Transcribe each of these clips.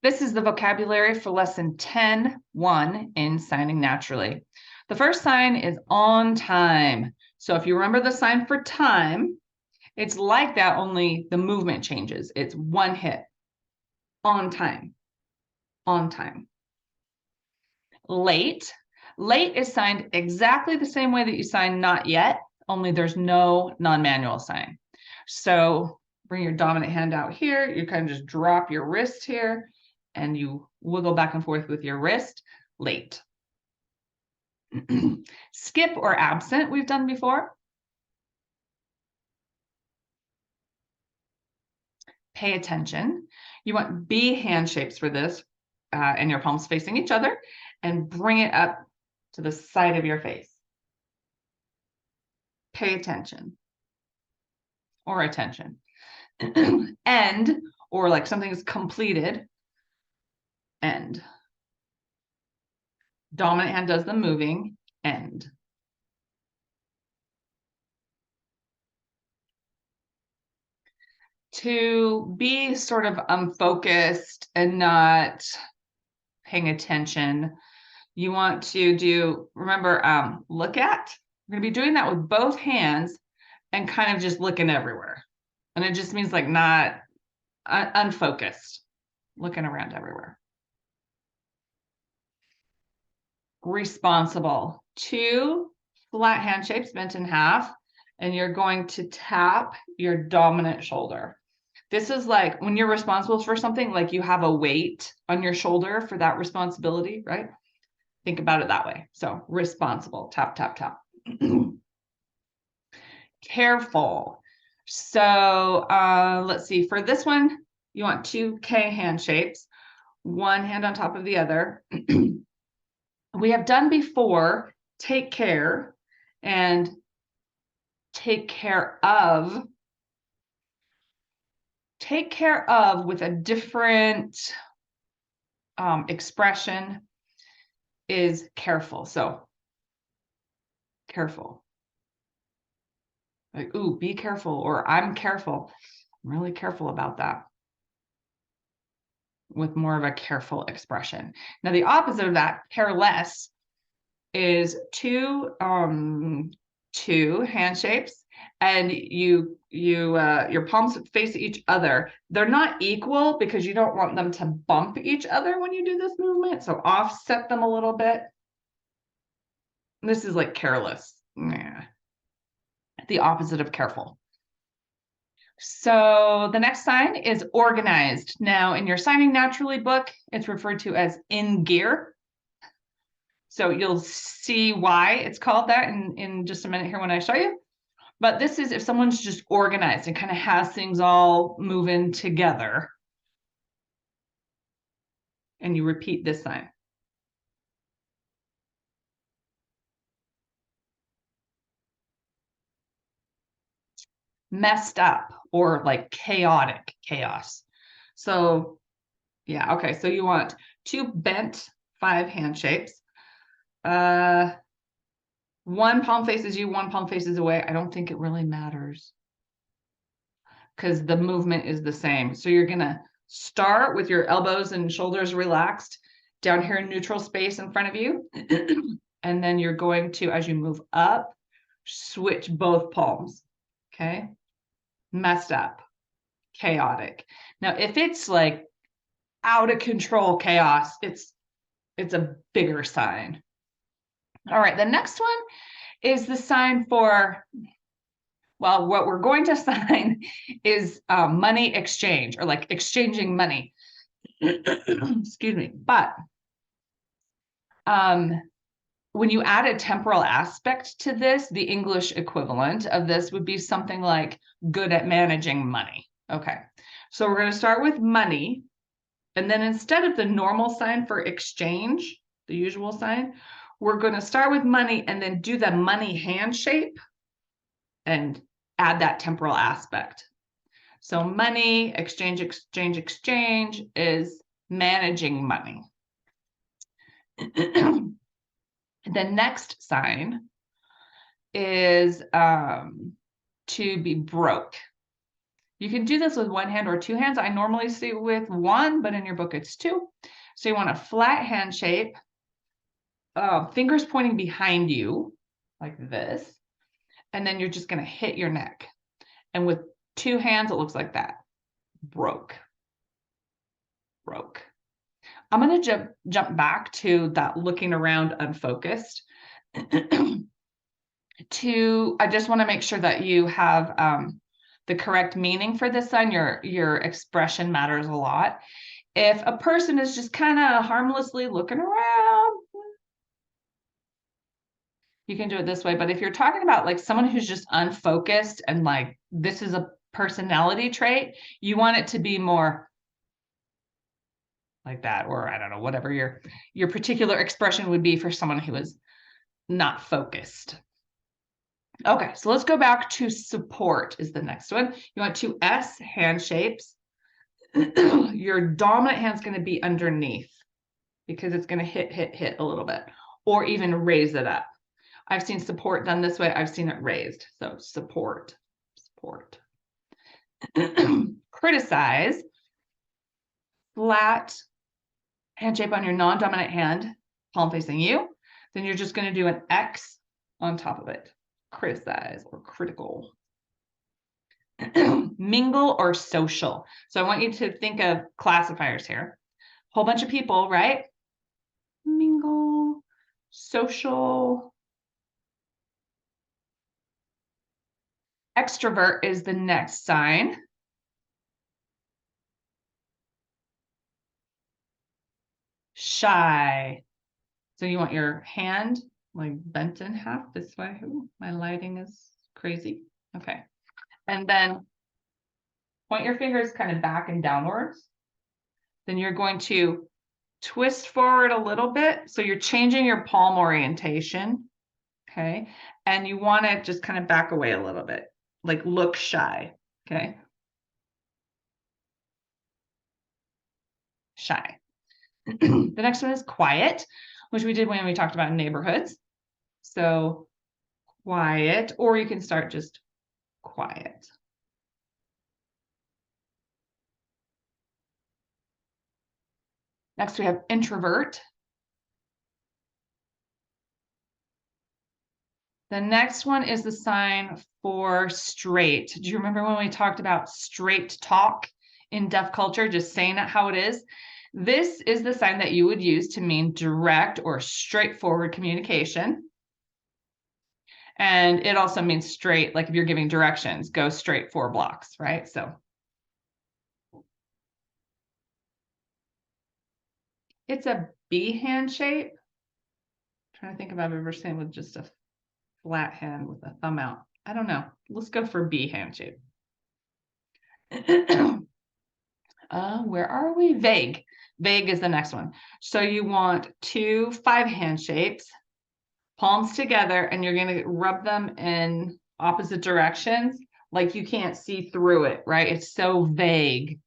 This is the vocabulary for lesson 10.1 in signing naturally. The first sign is on time. So if you remember the sign for time, it's like that, only the movement changes. It's one hit. On time. On time. Late. Late is signed exactly the same way that you sign not yet, only there's no non-manual sign. So bring your dominant hand out here. You kind of just drop your wrist here and you wiggle back and forth with your wrist. Late. Skip or absent, we've done before. Pay attention. You want B hand shapes for this, and your palms facing each other, and bring it up to the side of your face. Pay attention. Or attention. End, or like something is completed. End. Dominant hand does the moving. End. To be sort of unfocused and not paying attention, you want to do, remember, look at. We're going to be doing that with both hands and kind of just looking everywhere. And it just means like not unfocused, looking around everywhere. Responsible. 2 flat hand shapes bent in half, and you're going to tap your dominant shoulder. This is like when you're responsible for something, like you have a weight on your shoulder for that responsibility, right? Think about it that way. So responsible, tap, tap, tap. Careful. So let's see, for this one, you want 2 K hand shapes, one hand on top of the other. We have done before, take care and take care of. Take care of with a different expression is careful. So careful. Like, ooh, be careful, or I'm careful. I'm really careful about that. With more of a careful expression. Now, the opposite of that, careless, is 2 hand shapes, and your palms face each other. They're not equal because you don't want them to bump each other when you do this movement, so offset them a little bit. This is like careless. Yeah. The opposite of careful. So the next sign is organized. Now, in your Signing Naturally book, it's referred to as in gear. So you'll see why it's called that in just a minute here when I show you. But this is if someone's just organized and kind of has things all moving together. And you repeat this sign. Messed up, or like chaotic, chaos. So yeah, okay, so you want 2 bent 5 hand shapes. One palm faces you, one palm faces away. I don't think it really matters because the movement is the same. So you're gonna start with your elbows and shoulders relaxed down here in neutral space in front of you. And then you're going to, as you move up, switch both palms. Okay. Messed up, chaotic. Now, if it's like out of control chaos, it's a bigger sign. All right, the next one is the sign for, well, what we're going to sign is money exchange, or like exchanging money. Excuse me. But when you add a temporal aspect to this, the English equivalent of this would be something like good at managing money. Okay, so we're going to start with money. And then instead of the normal sign for exchange, the usual sign, we're going to start with money and then do the money hand shape and add that temporal aspect. So money, exchange, exchange, exchange is managing money. The next sign is to be broke. You can do this with one hand or two hands. I normally see with one, but in your book it's two. So you want a flat hand shape, fingers pointing behind you like this. And then you're just going to hit your neck. And with two hands, it looks like that. Broke. Broke. I'm going to jump back to that looking around unfocused. I just want to make sure that you have the correct meaning for this sign. Your expression matters a lot. If a person is just kind of harmlessly looking around, you can do it this way. But if you're talking about like someone who's just unfocused and like this is a personality trait, you want it to be more like that, or I don't know, whatever your particular expression would be for someone who is not focused. Okay, so let's go back to support is the next one. You want two S hand shapes. Your dominant hand's going to be underneath because it's going to hit a little bit, or even raise it up. I've seen support done this way. I've seen it raised. So support. Criticize. Flat hand shape on your non-dominant hand, palm facing you. Then you're just going to do an X on top of it. Criticize or critical. Mingle or social. So I want you to think of classifiers here. Whole bunch of people, right? Mingle, social. Extrovert is the next sign. Shy. So you want your hand like bent in half this way. Ooh, my lighting is crazy. Okay. And then point your fingers kind of back and downwards. Then you're going to twist forward a little bit. So you're changing your palm orientation. Okay. And you want to just kind of back away a little bit, like look shy. Okay. Shy. The next one is quiet, which we did when we talked about neighborhoods. So quiet, or you can start just quiet. Next, we have introvert. The next one is the sign for straight. Do you remember when we talked about straight talk in deaf culture, just saying it how it is? This is the sign that you would use to mean direct or straightforward communication. And it also means straight, like if you're giving directions, go straight 4 blocks, right? So it's a B hand shape. I'm trying to think if I've ever seen with just a flat hand with a thumb out. I don't know. Let's go for B hand shape. Where are we? Vague. Vague is the next one. So you want 2 5 hand shapes, palms together, and you're going to rub them in opposite directions, like you can't see through it, right? It's so vague.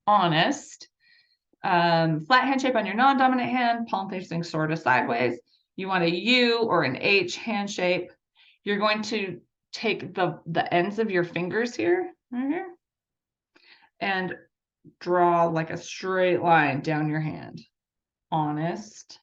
Honest. Flat hand shape on your non-dominant hand, palm facing sort of sideways. You want a U or an H hand shape. You're going to take the ends of your fingers here, right here, and draw like a straight line down your hand. Honest.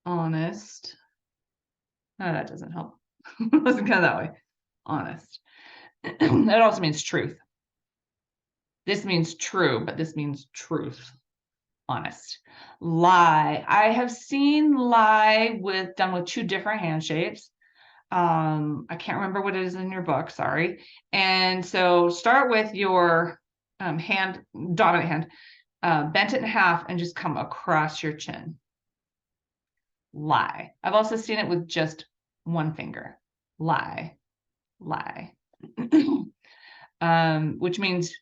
Honest. No, that doesn't help. It doesn't go that way. Honest. That also means truth. This means true, but this means truth. Honest. Lie. I have seen lie done with 2 different hand shapes. I can't remember what it is in your book, sorry. And so start with your hand, dominant hand, bent it in half and just come across your chin. Lie. I've also seen it with just 1 finger. Lie. Lie. Which means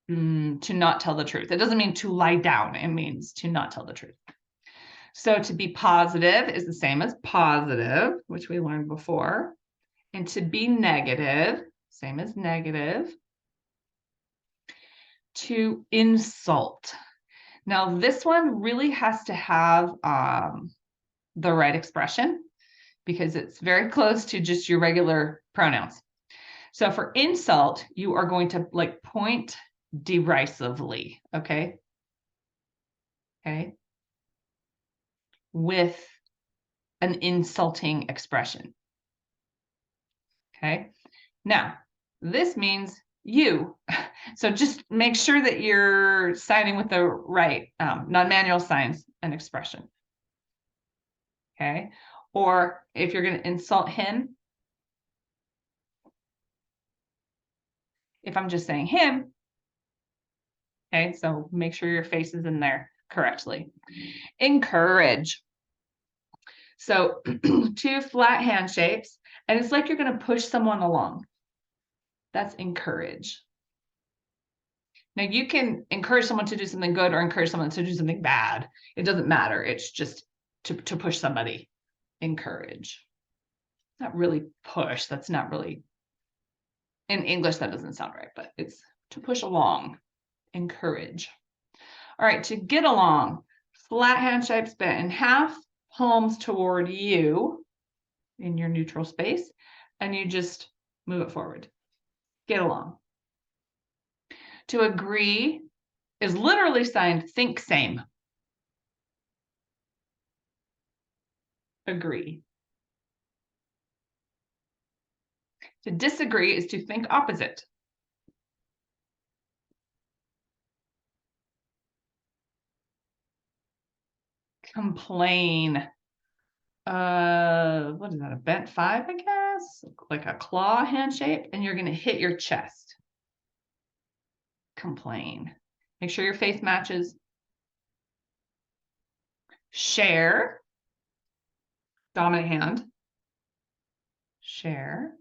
to not tell the truth. It doesn't mean to lie down. It means to not tell the truth. So to be positive is the same as positive, which we learned before. And to be negative, same as negative. To insult. Now this one really has to have the right expression, because it's very close to just your regular pronouns. So for insult, you are going to like point derisively, okay? Okay. With an insulting expression. Okay. Now, this means you. So just make sure that you're signing with the right non-manual signs and expression. Okay. Or if you're going to insult him, if I'm just saying him, okay, so make sure your face is in there correctly. Encourage. So 2 flat hand shapes, and it's like you're going to push someone along. That's encourage. Now you can encourage someone to do something good or encourage someone to do something bad. It doesn't matter. It's just to push somebody. Encourage. Not really push. That's not really, in English, that doesn't sound right, but it's to push along. Encourage. All right, to get along, flat hand shapes bent in half, palms toward you in your neutral space, and you just move it forward. Get along. To agree is literally signed think same. Agree. To disagree is to think opposite. Complain. What is that? A bent 5, I guess? Like a claw hand shape, and you're going to hit your chest. Complain. Make sure your face matches. Share. Dominant hand. Share.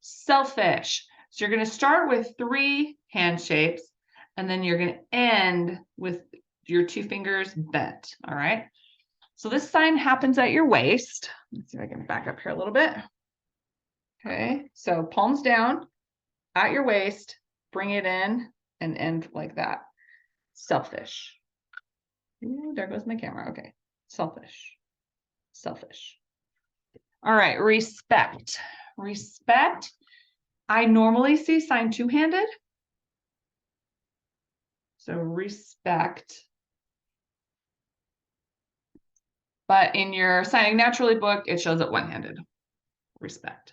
Selfish. So you're going to start with 3 hand shapes, and then you're going to end with your 2 fingers bent. All right. So this sign happens at your waist. Let's see if I can back up here a little bit. Okay. So palms down at your waist, bring it in and end like that. Selfish. Ooh, there goes my camera. Okay. Selfish. Selfish. All right. Respect. Respect. I normally see sign 2-handed. So respect. But in your signing naturally book, it shows it 1-handed. Respect.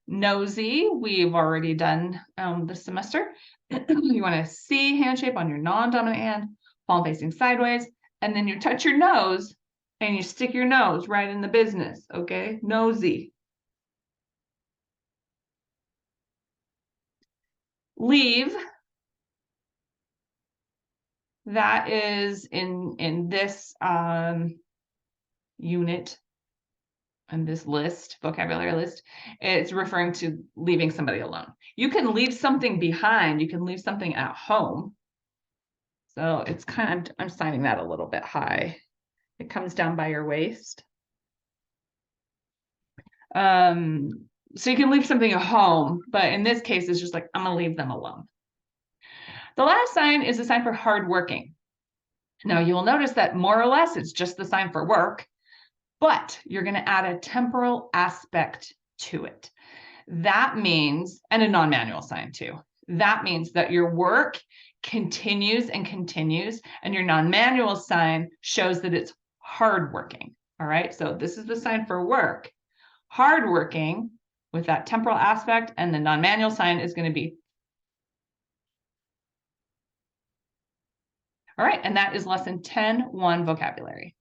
Nosy, we've already done this semester. You want a C hand shape on your non-dominant hand, palm facing sideways, and then you touch your nose and you stick your nose right in the business, okay? Nosy. Leave. That is in this unit and this list, vocabulary list, it's referring to leaving somebody alone. You can leave something behind. You can leave something at home. So it's kind of, I'm signing that a little bit high. It comes down by your waist. So you can leave something at home, but in this case, it's just like, I'm gonna leave them alone. The last sign is a sign for hardworking. Now you will notice that more or less it's just the sign for work, but you're going to add a temporal aspect to it. That means, and a non-manual sign too. That means that your work continues and continues, and your non-manual sign shows that it's hardworking. All right, so this is the sign for work. Hardworking with that temporal aspect, and the non-manual sign is going to be. All right, and that is lesson 10-1 vocabulary.